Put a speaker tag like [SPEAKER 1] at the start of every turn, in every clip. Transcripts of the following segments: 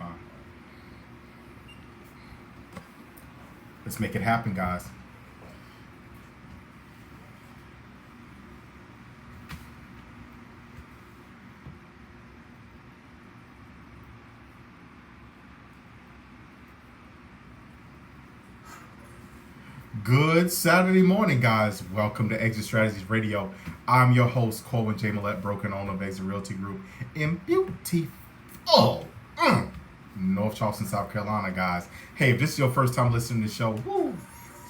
[SPEAKER 1] fine. Let's make it happen, guys. Good Saturday morning, guys. Welcome to Exit Strategies Radio. I'm your host, Colvin J. Millette, broker and owner of Exit Realty Group in beautiful North Charleston, South Carolina, guys. Hey, if this is your first time listening to the show, woo,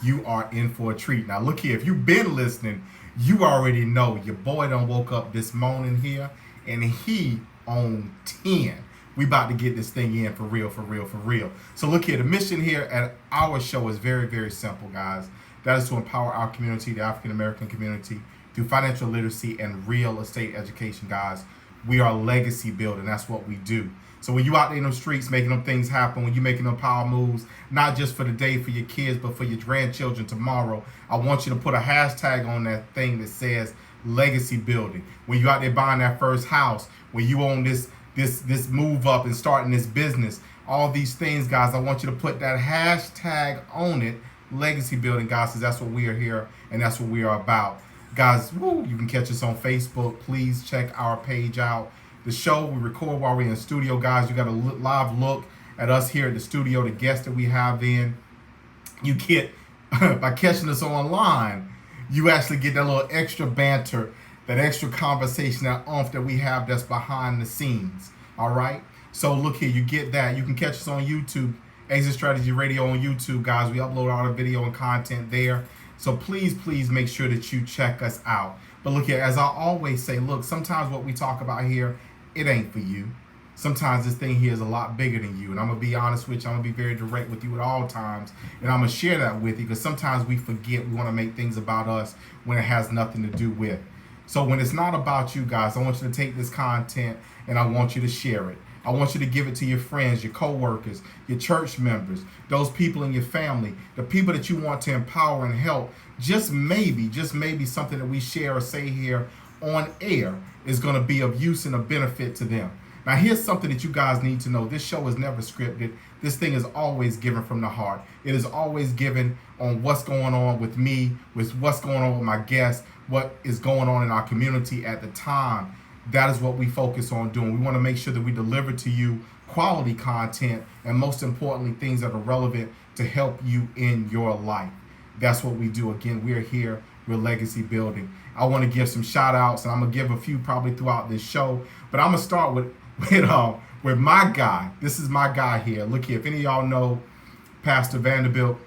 [SPEAKER 1] you are in for a treat. Now, look here. If you've been listening, you already know your boy done woke up this morning here, and he on 10. We about to get this thing in for real, for real, for real. So look here, the mission here at our show is very, very simple, guys. That is to empower our community, the African American community, through financial literacy and real estate education, guys. We are legacy building. That's what we do. So when you out there in the streets making them things happen, when you're making them power moves, not just for the day for your kids, but for your grandchildren tomorrow, I want you to put a hashtag on that thing that says legacy building. When you out there buying that first house, when you own this move up and starting this business, all these things, guys, I want you to put that hashtag on it, legacy building, guys, because that's what we are here and that's what we are about. Guys, woo, you can catch us on Facebook. Please check our page out. The show we record while we're in the studio, guys. You got a live look at us here at the studio, the guests that we have in. You get, by catching us online, you actually get that little extra banter, that extra conversation, that oomph that we have that's behind the scenes. All right? So look here, you get that. You can catch us on YouTube, Exit Strategy Radio on YouTube, guys. We upload all the video and content there. So please, please make sure that you check us out. But look here, as I always say, look, sometimes what we talk about here, it ain't for you. Sometimes this thing here is a lot bigger than you. And I'm going to be honest with you. I'm going to be very direct with you at all times. And I'm going to share that with you because sometimes we forget we want to make things about us when it has nothing to do with. So when it's not about you, guys, I want you to take this content and I want you to share it. I want you to give it to your friends, your coworkers, your church members, those people in your family, the people that you want to empower and help. Just maybe something that we share or say here on air is going to be of use and a benefit to them. Now, here's something that you guys need to know. This show is never scripted. This thing is always given from the heart. It is always given on what's going on with me, with what's going on with my guests, what is going on in our community at the time. That is what we focus on doing. We want to make sure that we deliver to you quality content and most importantly, things that are relevant to help you in your life. That's what we do. Again, we're here. We're legacy building. I want to give some shout outs and I'm going to give a few probably throughout this show, but I'm going to start with my guy. This is my guy here. Look here. If any of y'all know Pastor Vanderbilt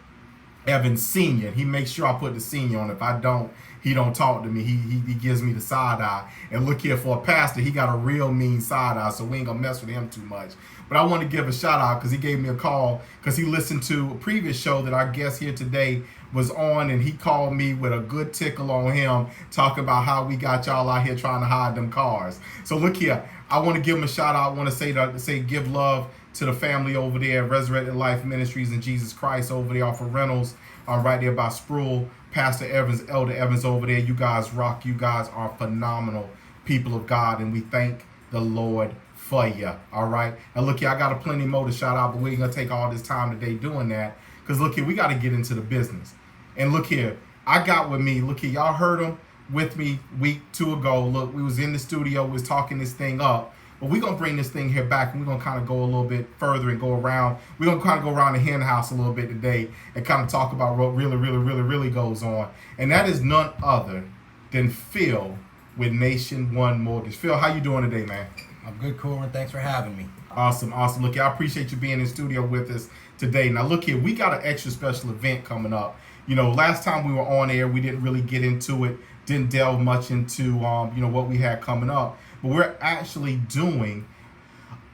[SPEAKER 1] Evans Sr., he makes sure I put the senior on. If I don't, he don't talk to me. He gives me the side eye. And look here, for a pastor, he got a real mean side eye, so we ain't gonna mess with him too much. But I want to give a shout out because he gave me a call because he listened to a previous show that our guest here today was on, and he called me with a good tickle on him, talking about how we got y'all out here trying to hide them cars. So look here, I want to give him a shout out. I want to say give love to the family over there, Resurrected Life Ministries and Jesus Christ over there off of Reynolds, right there by Sproul. Pastor Evans, Elder Evans over there. You guys rock. You guys are phenomenal people of God, and we thank the Lord for you. All right. And look here, I got a plenty more to shout out, but we ain't gonna take all this time today doing that because look here, we got to get into the business. And look here, I got with me. Look here, y'all heard him with me week 2 ago. Look, we was in the studio, we was talking this thing up. But we're going to bring this thing here back, and we're going to kind of go a little bit further and go around. We're going to kind of go around the hen house a little bit today and kind of talk about what really goes on. And that is none other than Phil with Nation One Mortgage. Phil, how you doing today, man?
[SPEAKER 2] I'm good, Corbin. Thanks for having me.
[SPEAKER 1] Awesome. Look, I appreciate you being in the studio with us today. Now, look here, we got an extra special event coming up. You know, last time we were on air, we didn't really get into it, didn't delve much into, what we had coming up. But we're actually doing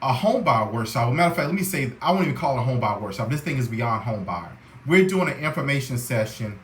[SPEAKER 1] a home buyer workshop. As a matter of fact, let me say, I won't even call it a home buyer workshop. This thing is beyond home buyer. We're doing an information session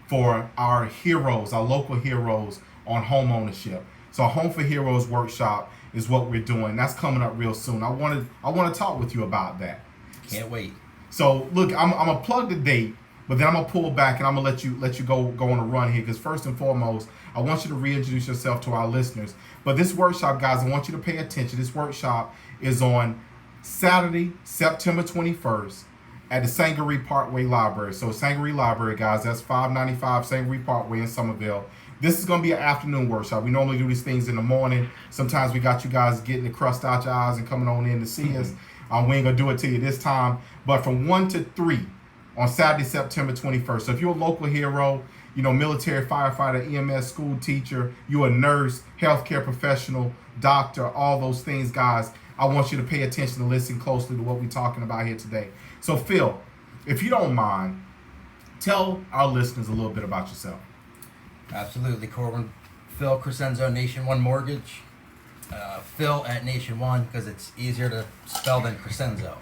[SPEAKER 1] for our heroes, our local heroes on home ownership. So a Home for Heroes workshop is what we're doing. That's coming up real soon. I want to talk with you about that.
[SPEAKER 2] Can't wait.
[SPEAKER 1] So look, I'm gonna plug the date, but then I'm gonna pull back and I'm gonna let you go on a run here. Because first and foremost, I want you to reintroduce yourself to our listeners. But this workshop, guys, I want you to pay attention. This workshop is on Saturday, September 21st at the Sangaree Parkway Library. So Sangaree Library, guys, that's 595 Sangaree Parkway in Somerville. This is going to be an afternoon workshop. We normally do these things in the morning. Sometimes we got you guys getting the crust out your eyes and coming on in to see us. We ain't going to do it to you this time. But from 1 to 3 on Saturday, September 21st. So if you're a local hero, military, firefighter, EMS, school teacher, you're a nurse, healthcare professional, doctor, all those things, guys, I want you to pay attention to listen closely to what we're talking about here today. So Phil, if you don't mind, tell our listeners a little bit about yourself.
[SPEAKER 2] Absolutely, Corbin. Phil Crescenzo, Nation One Mortgage. Phil at Nation One because it's easier to spell than Crescenzo.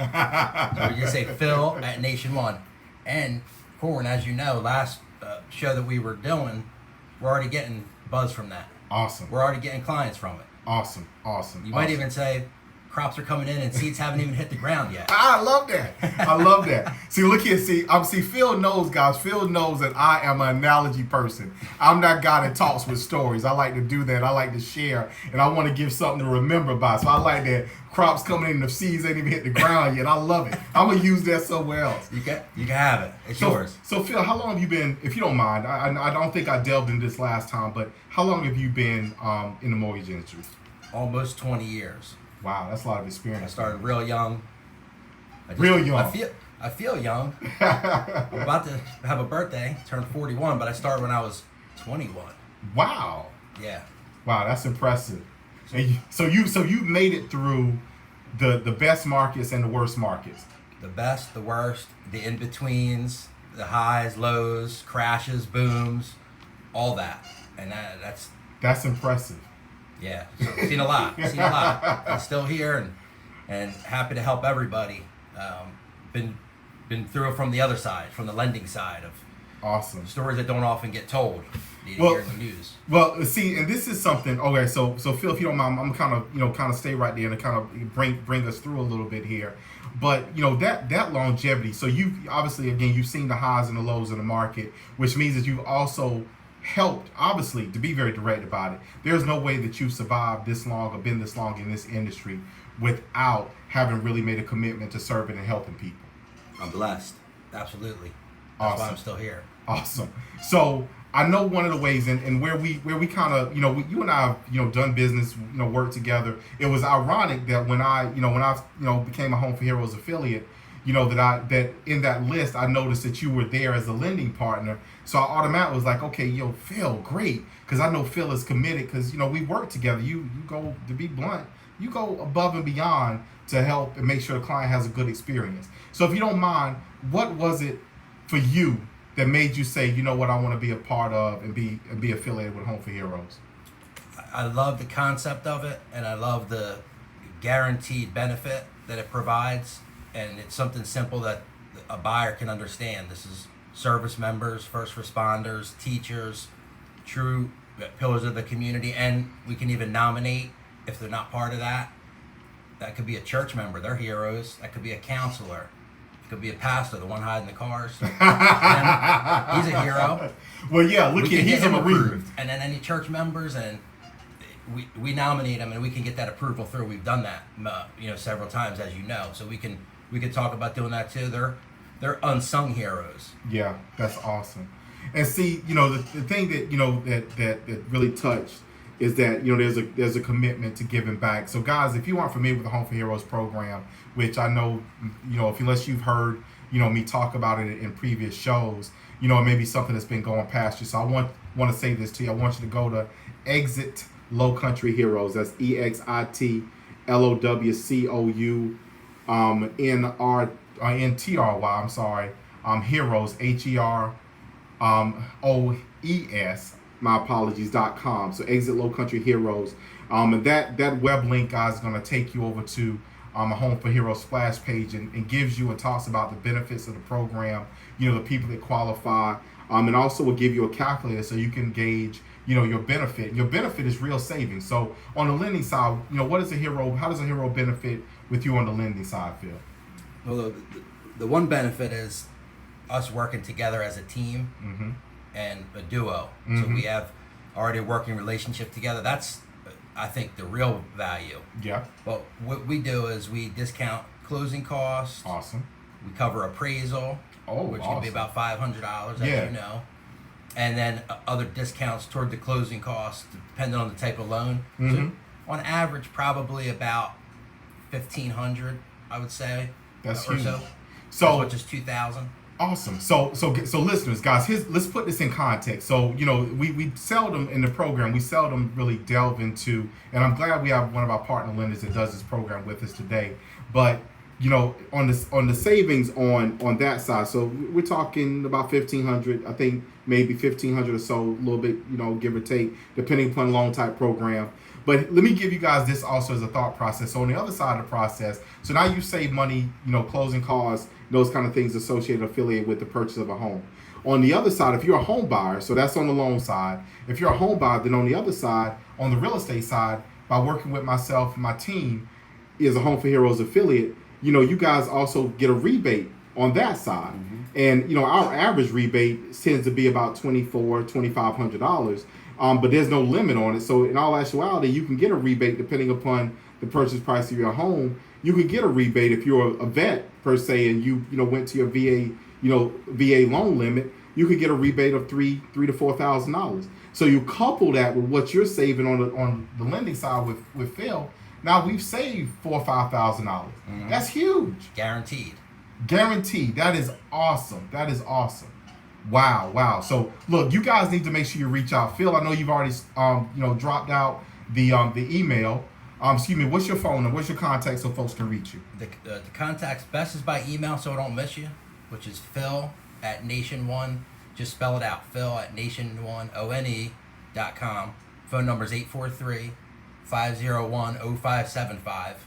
[SPEAKER 2] So we just say Phil at Nation One. And Corbin, as you know, last show that we were doing, we're already getting buzz from that.
[SPEAKER 1] Awesome.
[SPEAKER 2] We're already getting clients from it.
[SPEAKER 1] Awesome.
[SPEAKER 2] You might even say crops are coming in and seeds haven't even hit the ground yet.
[SPEAKER 1] I love that. See, look here. See, Phil knows, guys. Phil knows that I am an analogy person. I'm that guy that talks with stories. I like to do that. I like to share, and I want to give something to remember by. So I like that crops coming in, the seeds ain't even hit the ground yet. I love it. I'm gonna use that somewhere else.
[SPEAKER 2] You can have it. It's yours.
[SPEAKER 1] So Phil, how long have you been? If you don't mind, I don't think I delved into this last time, but how long have you been in the mortgage industry?
[SPEAKER 2] Almost 20 years.
[SPEAKER 1] Wow, that's a lot of experience.
[SPEAKER 2] I started real young.
[SPEAKER 1] Real young.
[SPEAKER 2] I feel young. I'm about to have a birthday, turn 41, but I started when I was 21.
[SPEAKER 1] Wow.
[SPEAKER 2] Yeah.
[SPEAKER 1] Wow, that's impressive. So you made it through the best markets and the worst markets.
[SPEAKER 2] The best, the worst, the in-betweens, the highs, lows, crashes, booms, all that. And
[SPEAKER 1] that's impressive.
[SPEAKER 2] Yeah, so seen a lot. I'm still here and happy to help everybody. Been through it from the other side, from the lending side of
[SPEAKER 1] awesome
[SPEAKER 2] stories that don't often get told. You hear in the news.
[SPEAKER 1] Well, see, and this is something. Okay, so Phil, if you don't mind, I'm kind of stay right there and kind of bring us through a little bit here. But that longevity. So you obviously, again, you've seen the highs and the lows in the market, which means that you've also helped, obviously, to be very direct about it. There's no way that you've survived this long or been this long in this industry without having really made a commitment to serving and helping people.
[SPEAKER 2] I'm blessed. Absolutely. That's
[SPEAKER 1] Awesome.
[SPEAKER 2] why I'm still here.
[SPEAKER 1] Awesome. So I know one of the ways and where we kind of, you and I have, done business, worked together. It was ironic that when I became a Home for Heroes affiliate, that in that list, I noticed that you were there as a lending partner. So I automatically was like, okay, Phil, great. Because I know Phil is committed because, we work together. You go, to be blunt, you go above and beyond to help and make sure the client has a good experience. So if you don't mind, what was it for you that made you say, you know what, I want to be a part of and be affiliated with Home for Heroes?
[SPEAKER 2] I love the concept of it, and I love the guaranteed benefit that it provides. And it's something simple that a buyer can understand. This is service members, first responders, teachers, true pillars of the community, and we can even nominate if they're not part of that. That could be a church member, they're heroes. That could be a counselor. It could be a pastor, the one hiding the cars. He's a hero.
[SPEAKER 1] Well, yeah, look here, he's a Marine.
[SPEAKER 2] And then any church members, and we nominate them, and we can get that approval through. We've done that, several times, as you know. So we can talk about doing that too. They're unsung heroes.
[SPEAKER 1] Yeah, that's awesome. And see, the thing that that really touched is that there's a commitment to giving back. So guys, if you aren't familiar with the Home for Heroes program, which I know, unless you've heard me talk about it in previous shows, it may be something that's been going past you. So I want to say this to you. I want you to go to Exit Low Country Heroes. That's EXITLOWCOU NTRY. I'm sorry. Heroes HEROES. My apologies.com. So Exit Low Country Heroes. And that web link, guys, is going to take you over to a Home for Heroes splash page and gives you and talks about the benefits of the program, the people that qualify, and also will give you a calculator so you can gauge, your benefit. Your benefit is real savings. So on the lending side, how does a hero benefit with you on the lending side, Phil?
[SPEAKER 2] Well, the one benefit is us working together as a team.
[SPEAKER 1] Mm-hmm.
[SPEAKER 2] And a duo.
[SPEAKER 1] Mm-hmm.
[SPEAKER 2] So we have already a working relationship together. That's, I think, the real value.
[SPEAKER 1] Yeah.
[SPEAKER 2] But what we do is we discount closing costs.
[SPEAKER 1] Awesome.
[SPEAKER 2] We cover appraisal, which can be
[SPEAKER 1] awesome.
[SPEAKER 2] about $500, as
[SPEAKER 1] Yeah.
[SPEAKER 2] you know. And then other discounts toward the closing costs, depending on the type of loan.
[SPEAKER 1] Mhm.
[SPEAKER 2] So on average, probably about $1,500, I would say,
[SPEAKER 1] That's
[SPEAKER 2] or
[SPEAKER 1] huge.
[SPEAKER 2] so.
[SPEAKER 1] So
[SPEAKER 2] as much as $2,000.
[SPEAKER 1] awesome. So listeners, guys, let's put this in context. So, we seldom in the program, we seldom really delve into, and I'm glad we have one of our partner lenders that does this program with us today. But, on the savings on that side, so we're talking about 1,500, I think maybe 1,500 or so, a little bit, give or take, depending upon loan type program. But let me give you guys this also as a thought process. So on the other side of the process, so now you save money, closing costs, those kind of things associated, affiliated with the purchase of a home. On the other side, if you're a home buyer, so that's on the loan side. If you're a home buyer, then on the other side, on the real estate side, by working with myself and my team is a Home for Heroes affiliate, you guys also get a rebate on that side. Mm-hmm. And, our average rebate tends to be about $2,500. But there's no limit on it. So in all actuality, you can get a rebate depending upon the purchase price of your home. You can get a rebate if you're a vet per se, and you went to your VA loan limit. You could get a rebate of $3,000 to $4,000. So you couple that with what you're saving on the lending side with Phil. Now we've saved $4,000 or $5,000. Mm-hmm. That's huge. Guaranteed. That is awesome. Wow. So look, you guys need to make sure you reach out. Phil, I know you've already dropped out the email. What's your phone and what's your contact so folks can reach you?
[SPEAKER 2] The contact's best is by email so I don't miss you, which is Phil@NationOne. Just spell it out. Phil@NationOne.com. Phone number is 843-501-0575.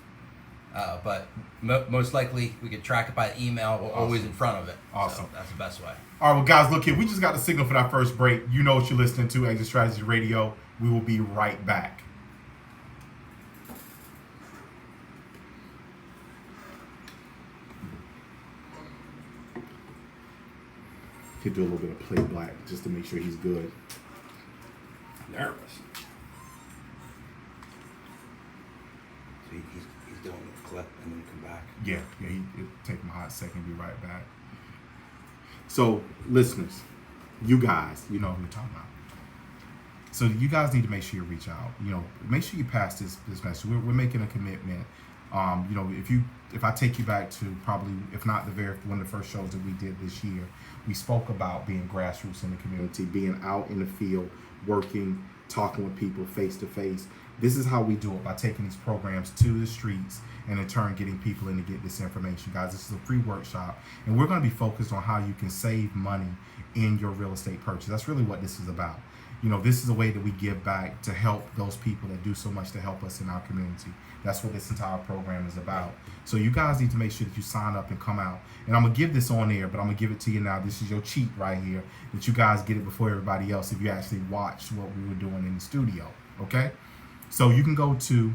[SPEAKER 2] But most likely we could track it by email. We're always in front of it.
[SPEAKER 1] Awesome.
[SPEAKER 2] So that's the best way.
[SPEAKER 1] All right, well, guys, look here. We just got the signal for that first break. You know what you're listening to, Exit Strategy Radio. We will be right back. Could do a little bit of play black just to make sure he's good.
[SPEAKER 2] Nervous. So he's doing the clip and then come back.
[SPEAKER 1] Yeah. It'll take him a hot second. Be right back. So, listeners, you guys, you know who we're talking about. So you guys need to make sure you reach out. Make sure you pass this message. We're making a commitment. If I take you back to probably, if not one of the first shows that we did this year, we spoke about being grassroots in the community, being out in the field, working, talking with people face to face. This is how we do it, by taking these programs to the streets and in turn getting people in to get this information. Guys, this is a free workshop, and we're going to be focused on how you can save money in your real estate purchase. That's really what this is about. This is a way that we give back to help those people that do so much to help us in our community. That's what this entire program is about. So you guys need to make sure that you sign up and come out. And I'm going to give this on air, but I'm going to give it to you now. This is your cheat right here, that you guys get it before everybody else if you actually watched what we were doing in the studio. Okay? So you can go to,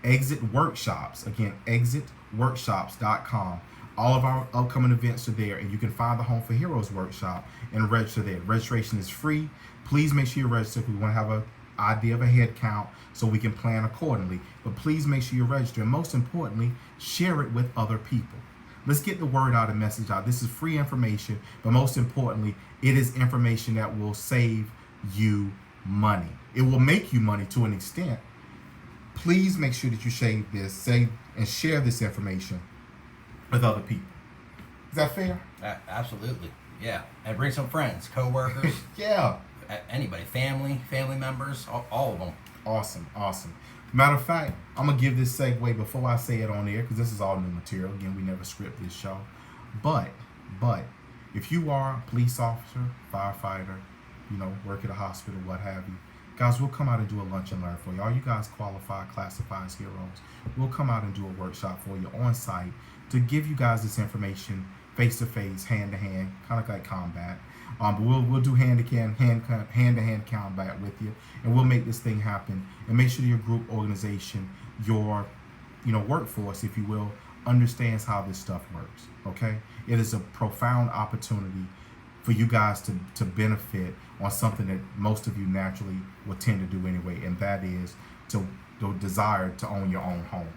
[SPEAKER 1] Exit Workshops. Again, exitworkshops.com. All of our upcoming events are there, and you can find the Home for Heroes workshop and register there. Registration is free. Please make sure you register. We want to have an idea of a head count so we can plan accordingly. But please make sure you register, and most importantly, share it with other people. Let's get the word out and message out. This is free information, but most importantly, it is information that will save you money. It will make you money to an extent. Please make sure that you save and share this information with other people. Is that fair?
[SPEAKER 2] Absolutely. Yeah. And bring some friends, co-workers.
[SPEAKER 1] Yeah.
[SPEAKER 2] Anybody, family members, all of them.
[SPEAKER 1] Awesome. Matter of fact, I'm going to give this segue before I say it on air, because this is all new material. Again, we never script this show. But if you are a police officer, firefighter, work at a hospital, what have you, guys, we'll come out and do a lunch and learn for you. All you guys qualify, classify as heroes. We'll come out and do a workshop for you on site to give you guys this information face to face, hand to hand, kind of like combat. But we'll do hand to hand combat with you, and we'll make this thing happen. And make sure your group, organization, your workforce, if you will, understands how this stuff works. Okay, it is a profound opportunity for you guys to benefit on something that most of you naturally will tend to do anyway, and that is the desire to own your own home.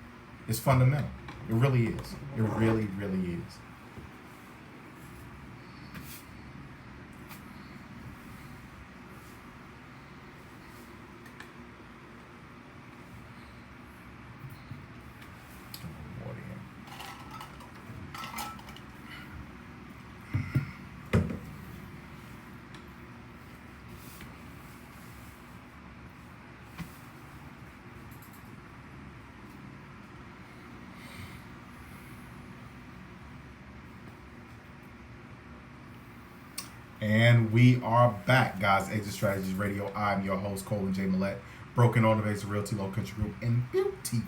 [SPEAKER 1] It's fundamental. It really is. It really, really is. And we are back, guys. Exit Strategies Radio. I'm your host, Colin J. Millette, broken owner of Exit Realty Low Country Group in beauty.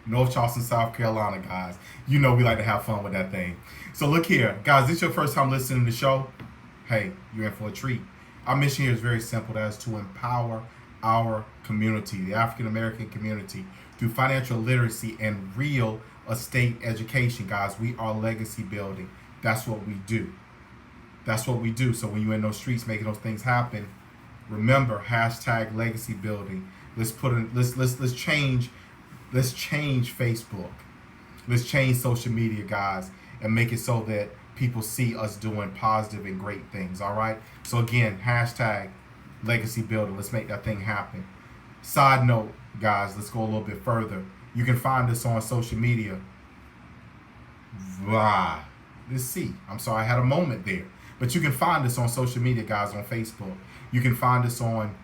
[SPEAKER 1] North Charleston, South Carolina, guys. You know we like to have fun with that thing. So look here, guys, this is your first time listening to the show. Hey, you're in for a treat. Our mission here is very simple. That is to empower our community, the African American community, through financial literacy and real estate education, guys. We are legacy building. That's what we do. That's what we do. So when you're in those streets making those things happen, remember hashtag legacy building. Let's change Facebook. Let's change social media, guys, and make it so that people see us doing positive and great things. All right. So again, hashtag legacy building. Let's make that thing happen. Side note, guys, let's go a little bit further. You can find us on social media. Let's see. I'm sorry, I had a moment there. But you can find us on social media, guys, on Facebook. You can find us on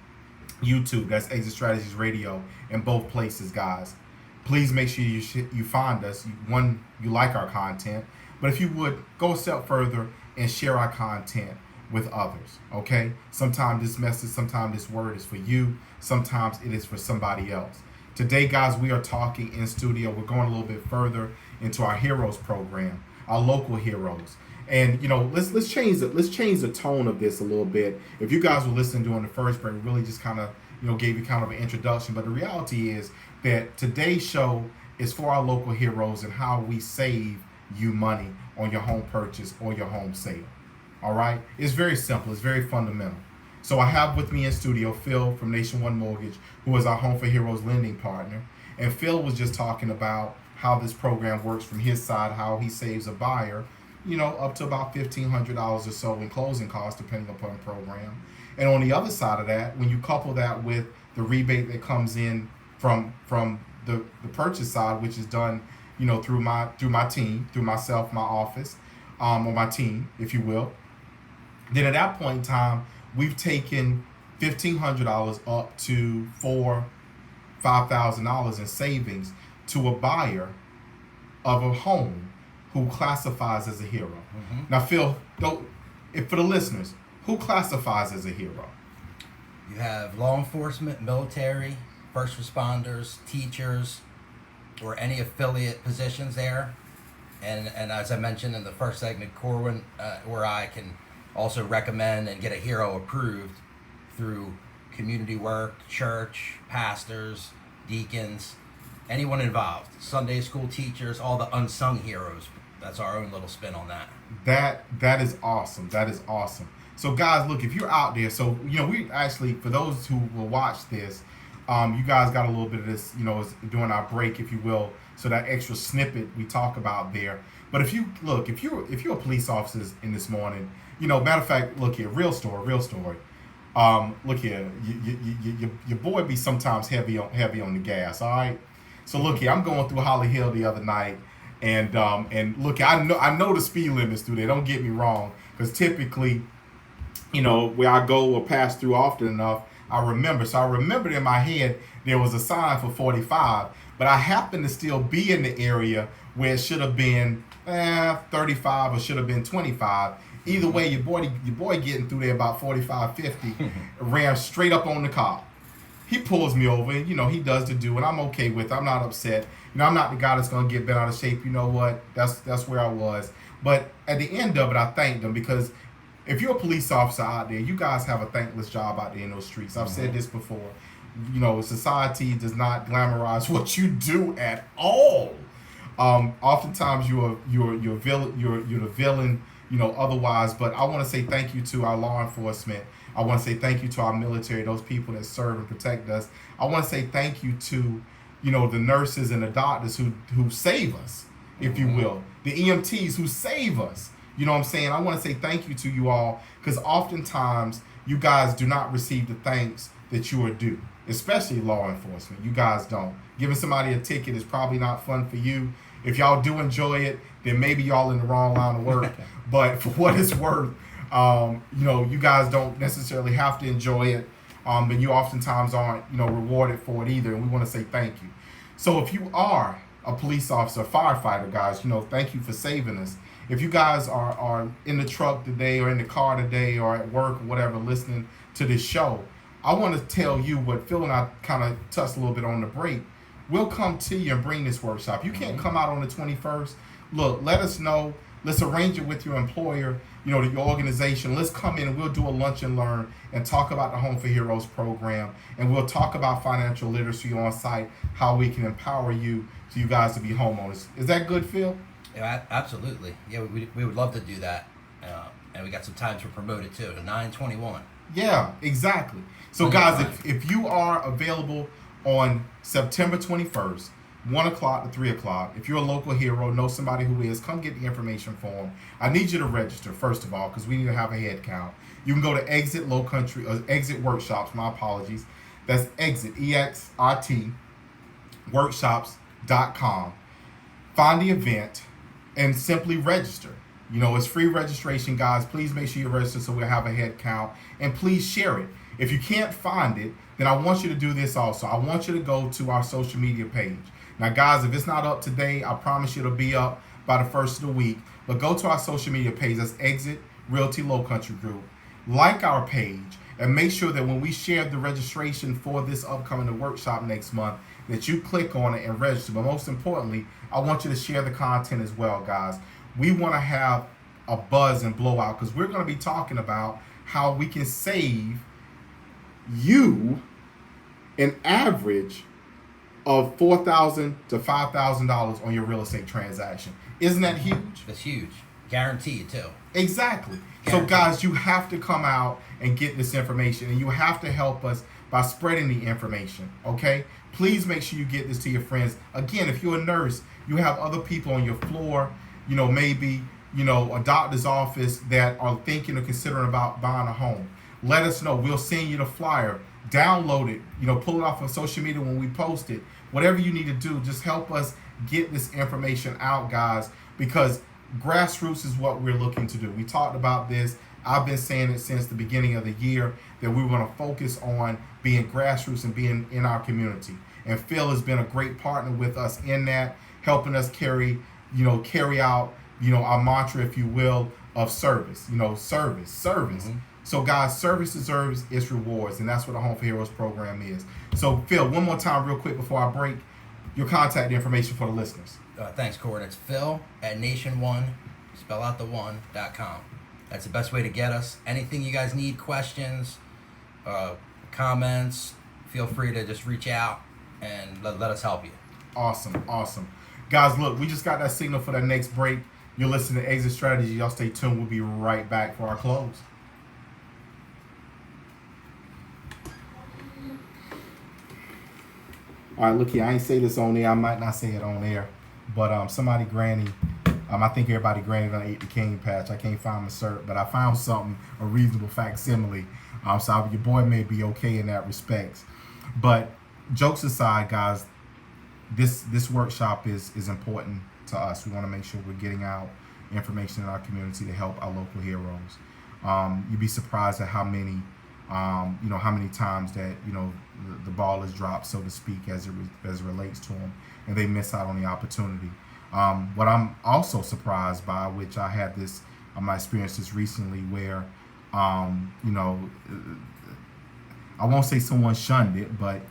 [SPEAKER 1] YouTube. That's Exit Strategies Radio in both places, guys. Please make sure you find us. You like our content. But if you would, go a step further and share our content with others, okay? Sometimes this message, sometimes this word is for you. Sometimes it is for somebody else. Today, guys, we are talking in studio. We're going a little bit further into our Heroes program, our local heroes. And let's change the tone of this a little bit. If you guys were listening during the first break, we really just kind of gave you kind of an introduction. But the reality is that today's show is for our local heroes and how we save you money on your home purchase or your home sale. All right, it's very simple. It's very fundamental. So I have with me in studio Phil from Nation One Mortgage, who is our Home for Heroes lending partner. And Phil was just talking about how this program works from his side, how he saves a buyer, up to about $1,500 or so in closing costs, depending upon the program. And on the other side of that, when you couple that with the rebate that comes in from the purchase side, which is done, through my team, through myself, my office, or my team, if you will, then at that point in time, we've taken $1,500 up to $5,000 in savings to a buyer of a home who classifies as a hero. Mm-hmm. Now, Phil, for the listeners, who classifies as a hero?
[SPEAKER 2] You have law enforcement, military, first responders, teachers, or any affiliate positions there. And as I mentioned in the first segment, Corwin, where I can also recommend and get a hero approved through community work, church, pastors, deacons, anyone involved, Sunday school teachers, all the unsung heroes. That's our own little spin on that.
[SPEAKER 1] That is awesome. That is awesome. So guys, look, if you're out there, so we actually, for those who will watch this, you guys got a little bit of this, during our break, if you will. So that extra snippet we talk about there. But if you're a police officer in this morning, matter of fact, look here, real story. Look here, your boy be sometimes heavy on the gas. All right. So look here, I'm going through Holly Hill the other night, and look, I know the speed limits through there. Don't get me wrong, because typically, where I go or pass through often enough, I remember. So I remembered in my head there was a sign for 45, but I happened to still be in the area where it should have been 35 or should have been 25. Either way, your boy getting through there about 45, 50, ran straight up on the cop. He pulls me over, and he does the do, and I'm okay with it. I'm not upset. I'm not the guy that's gonna get bent out of shape. You know what? That's where I was. But at the end of it, I thanked him, because if you're a police officer out there, you guys have a thankless job out there in those streets. I've said this before. Society does not glamorize what you do at all. Oftentimes you're the villain, otherwise. But I want to say thank you to our law enforcement. I want to say thank you to our military, those people that serve and protect us. I want to say thank you to the nurses and the doctors who save us, if you will, the EMTs who save us. You know what I'm saying? I want to say thank you to you all, because oftentimes you guys do not receive the thanks that you are due, especially law enforcement. You guys don't. Giving somebody a ticket is probably not fun for you. If y'all do enjoy it, then maybe y'all in the wrong line of work. But for what it's worth, you guys don't necessarily have to enjoy it, and you oftentimes aren't, rewarded for it either. And we want to say thank you. So if you are a police officer, firefighter, guys, thank you for saving us. If you guys are in the truck today or in the car today or at work or whatever listening to this show, I want to tell you what Phil and I kind of touched a little bit on the break. We'll come to you and bring this workshop. You can't come out on the 21st. Look, let us know. Let's arrange it with your employer, your organization. Let's come in and we'll do a lunch and learn and talk about the Home for Heroes program. And we'll talk about financial literacy on site, how we can empower you so you guys to be homeowners. Is that good, Phil?
[SPEAKER 2] Yeah, absolutely. Yeah, we would love to do that. And we got some time to promote it too, to 9/21.
[SPEAKER 1] Yeah, exactly. So guys, if you are available on September 21st, 1 o'clock to 3 o'clock, if you're a local hero, know somebody who is, come get the information form. I need you to register, first of all, because we need to have a head count. You can go to Exit Exit Workshops, my apologies. That's Exit, EXIT, workshops.com. Find the event and simply register. It's free registration, guys. Please make sure you register so we'll have a head count. And please share it. If you can't find it, then I want you to do this also. I want you to go to our social media page. Now, guys, if it's not up today, I promise you it'll be up by the first of the week. But go to our social media page. That's Exit Realty Low Country Group. Like our page and make sure that when we share the registration for this upcoming workshop next month, that you click on it and register. But most importantly, I want you to share the content as well, guys. We want to have a buzz and blowout because we're going to be talking about how we can save you an average of $4,000 to $5,000 on your real estate transaction. Isn't that huge?
[SPEAKER 2] That's huge. Guaranteed too.
[SPEAKER 1] Exactly.
[SPEAKER 2] Guaranteed.
[SPEAKER 1] So guys, you have to come out and get this information, and you have to help us by spreading the information, okay? Please make sure you get this to your friends. Again, if you're a nurse, you have other people on your floor, maybe, a doctor's office that are thinking or considering about buying a home. Let us know. We'll send you the flyer. Download it. Pull it off of social media when we post it. Whatever you need to do, just help us get this information out, guys, because grassroots is what we're looking to do. We talked about this. I've been saying it since the beginning of the year that we want to focus on being grassroots and being in our community. And Phil has been a great partner with us in that, helping us carry out, our mantra, if you will, of service. Service. Mm-hmm. So guys, service deserves its rewards, and that's what the Home for Heroes program is. So Phil, one more time real quick before I break, your contact information for the listeners.
[SPEAKER 2] Thanks, Cord. It's Phil@nation1, spell out the one.com. That's the best way to get us. Anything you guys need, questions, comments, feel free to just reach out and let us help you.
[SPEAKER 1] Awesome. Guys, look, we just got that signal for that next break. You're listening to Exit Strategy. Y'all stay tuned. We'll be right back for our close. All right, look here. I ain't say this on air. I might not say it on air. But somebody granny, I think everybody granny done ate the king patch. I can't find my cert, but I found something, a reasonable facsimile. So your boy may be okay in that respect. But jokes aside, guys, this workshop is important to us. We want to make sure we're getting out information in our community to help our local heroes. You'd be surprised at how many times that the ball is dropped, so to speak, as it relates to them, and they miss out on the opportunity. What I'm also surprised by, which I had this, I experienced this recently, where I won't say someone shunned it, but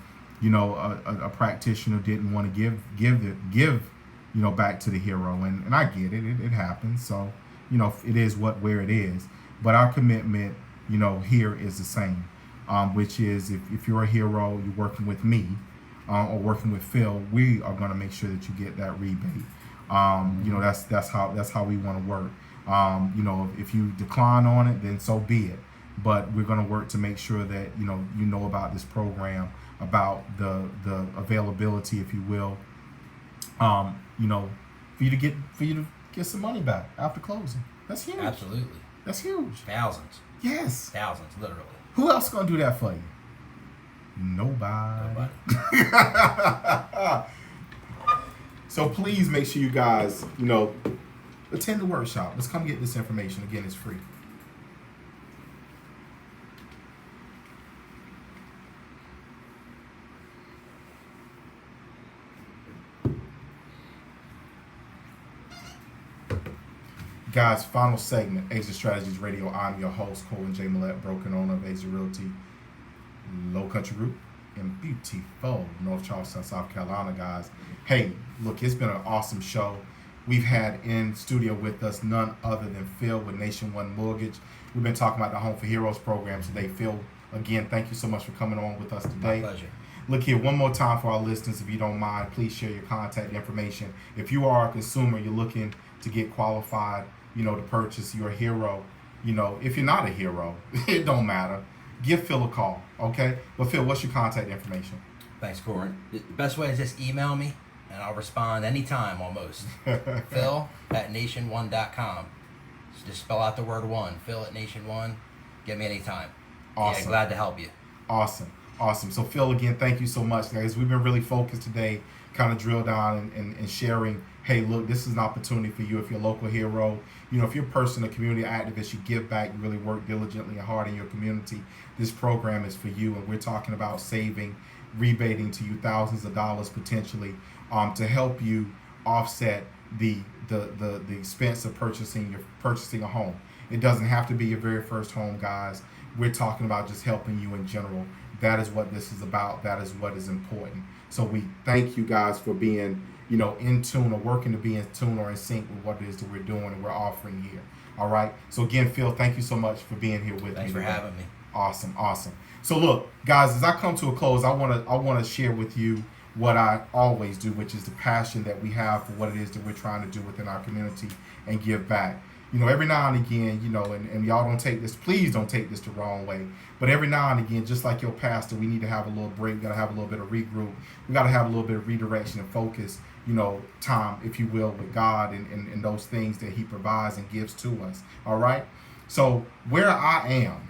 [SPEAKER 1] a practitioner didn't want to give back to the hero, and I get it. It happens. So it is where it is. But our commitment, here is the same, which is if you're a hero, you're working with me or working with Phil, we are going to make sure that you get that rebate. That's how we want to work. If you decline on it, then so be it. but we're going to work to make sure that you know about this program, about the availability, if you will, you know, for you to get some money back after closing. That's huge.
[SPEAKER 2] Absolutely.
[SPEAKER 1] That's huge.
[SPEAKER 2] Thousands.
[SPEAKER 1] Yes.
[SPEAKER 2] Thousands, literally.
[SPEAKER 1] Who else gonna do that for you? Nobody. So please make sure you guys, attend the workshop. Let's come get this information. Again, it's free. Guys, final segment, Exit Strategies Radio. I'm your host, Colin J. Millette, broker owner of Exit Realty, Low Country Group in beautiful North Charleston, South Carolina, guys. Hey, look, it's been an awesome show. We've had in studio with us none other than Phil with Nation One Mortgage. We've been talking about the Home for Heroes program today. Phil, again, thank you so much for coming on with us today.
[SPEAKER 2] My pleasure.
[SPEAKER 1] Look here, one more time for our listeners, if you don't mind, please share your contact information. If you are a consumer, you're looking to get qualified, to purchase your hero, if you're not a hero, it don't matter. Give Phil a call, okay? But Phil, what's your contact information?
[SPEAKER 2] Thanks, Corin. The best way is just email me, and I'll respond anytime almost. Phil@nation1.com. Just spell out the word one. Phil@nation1. Get me anytime.
[SPEAKER 1] Awesome.
[SPEAKER 2] Yeah, glad to help you.
[SPEAKER 1] Awesome. So Phil, again, thank you so much, guys. We've been really focused today, kind of drill down and sharing, hey, look, this is an opportunity for you if you're a local hero. If you're a person, a community activist, you give back, you really work diligently and hard in your community, this program is for you. And we're talking about saving, rebating to you thousands of dollars potentially to help you offset the expense of purchasing a home. It doesn't have to be your very first home, guys. We're talking about just helping you in general. That is what this is about. That is what is important. So we thank you guys for being, in tune or working to be in tune or in sync with what it is that we're doing and we're offering here. All right. So again, Phil, thank you so much for being here with me.
[SPEAKER 2] Thanks for having me.
[SPEAKER 1] Awesome. So look, guys, as I come to a close, I want to share with you what I always do, which is the passion that we have for what it is that we're trying to do within our community and give back. Every now and again, and y'all don't take this, please don't take this the wrong way, but every now and again, just like your pastor, we need to have a little break. We got to have a little bit of regroup. We got to have a little bit of redirection and focus, time, if you will, with God and those things that he provides and gives to us. All right. So where I am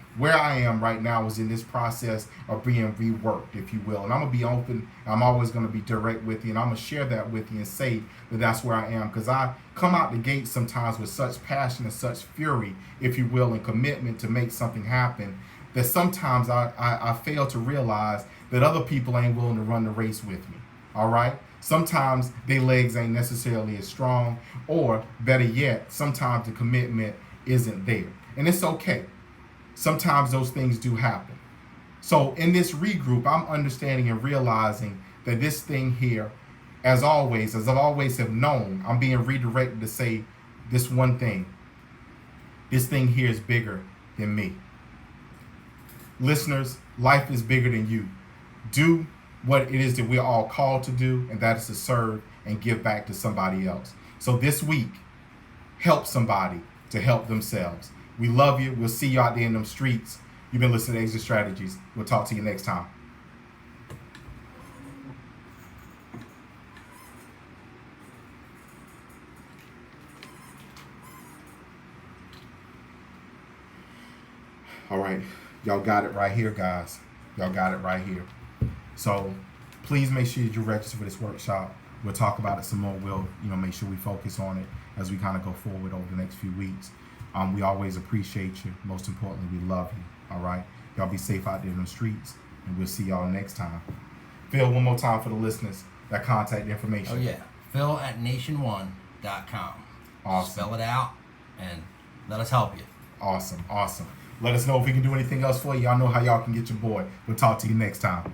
[SPEAKER 1] right now is in this process of being reworked, if you will. And I'm going to be open. I'm always going to be direct with you. And I'm going to share that with you and say that that's where I am. Because I come out the gate sometimes with such passion and such fury, if you will, and commitment to make something happen, that sometimes I fail to realize that other people ain't willing to run the race with me. All right? Sometimes their legs ain't necessarily as strong. Or better yet, sometimes the commitment isn't there. And it's okay. Sometimes those things do happen. So in this regroup, I'm understanding and realizing that this thing here, as I've always have known, I'm being redirected to say this one thing. This thing here is bigger than me. Listeners, life is bigger than you. Do what it is that we're all called to do, and that is to serve and give back to somebody else. So this week, help somebody to help themselves. We love you. We'll see you out there in them streets. You've been listening to Exit Strategies. We'll talk to you next time. All right. Y'all got it right here, guys. Y'all got it right here. So please make sure you register for this workshop. We'll talk about it some more. We'll, make sure we focus on it as we kind of go forward over the next few weeks. We always appreciate you. Most importantly, we love you. All right. Y'all be safe out there in the streets, and we'll see y'all next time. Phil, one more time for the listeners, that contact information.
[SPEAKER 2] Oh, yeah. Phil@nation1.com.
[SPEAKER 1] Awesome.
[SPEAKER 2] Spell it out and let us help you.
[SPEAKER 1] Awesome. Let us know if we can do anything else for you. Y'all know how y'all can get your boy. We'll talk to you next time.